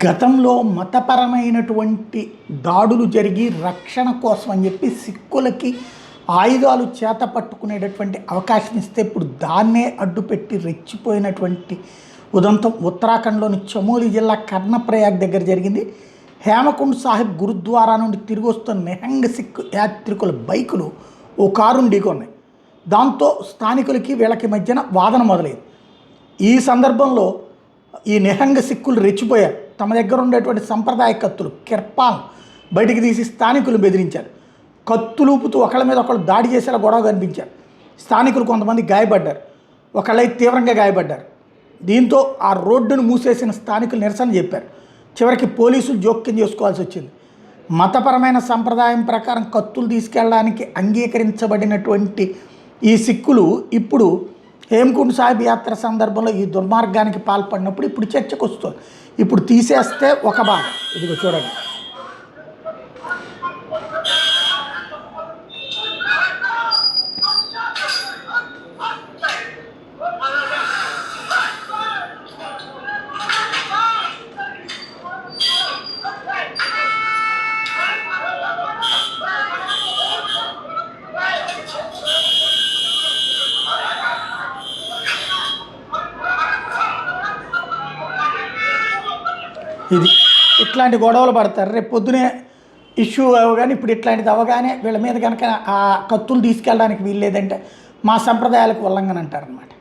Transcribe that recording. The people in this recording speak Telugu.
గతంలో మతపరమైనటువంటి దాడులు జరిగి రక్షణ కోసం అని చెప్పి సిక్కులకి ఆయుధాలు చేత పట్టుకునేటటువంటి అవకాశం ఇస్తే ఇప్పుడు దాన్నే అడ్డుపెట్టి రెచ్చిపోయినటువంటి ఉదంతం ఉత్తరాఖండ్లోని చమోలి జిల్లా కర్ణప్రయాగ్ దగ్గర జరిగింది. హేమకుండ్ సాహిబ్ గురుద్వారా నుండి తిరిగి వస్తున్న నిహంగ్ సిక్ యాత్రికుల బైకులు ఓ కారును ఢీకొన్నాయి. దాంతో స్థానికులకి వీళ్ళకి మధ్యన వాదన మొదలైంది. ఈ సందర్భంలో ఈ నిహంగ్ సిక్కులు రెచ్చిపోయారు. తమ దగ్గర ఉండేటువంటి సంప్రదాయ కత్తులు కిర్పాన్ బయటికి తీసి స్థానికులు బెదిరించారు. కత్తులూపుతూ ఒకళ్ళ మీద ఒకళ్ళు దాడి చేసేలా గొడవ కనిపించారు. స్థానికులు కొంతమంది గాయపడ్డారు, ఒకళ్ళైతే తీవ్రంగా గాయపడ్డారు. దీంతో ఆ రోడ్డును మూసేసిన స్థానికులు నిరసన చెప్పారు. చివరికి పోలీసులు జోక్యం చేసుకోవాల్సి వచ్చింది. మతపరమైన సంప్రదాయం ప్రకారం కత్తులు తీసుకెళ్ళడానికి అంగీకరించబడినటువంటి ఈ సిక్కులు ఇప్పుడు హేమకుండ్ సాహిబ్ యాత్ర సందర్భంలో ఈ దుర్మార్గానికి పాల్పడినప్పుడు ఇప్పుడు చర్చకు వస్తుంది. ఇప్పుడు తీసేస్తే ఒక భాగం ఇదిగో చూడండి. ఇది ఇట్లాంటి గొడవలు పడతారు. రేపు పొద్దునే ఇష్యూ అవ్వగానే ఇప్పుడు ఇట్లాంటిది అవ్వగానే వీళ్ళ మీద కనుక ఆ కత్తులు తీసుకెళ్ళడానికి వీల్లేదంటే మా సంప్రదాయాలకు ఉల్లంఘన అంటారనమాట.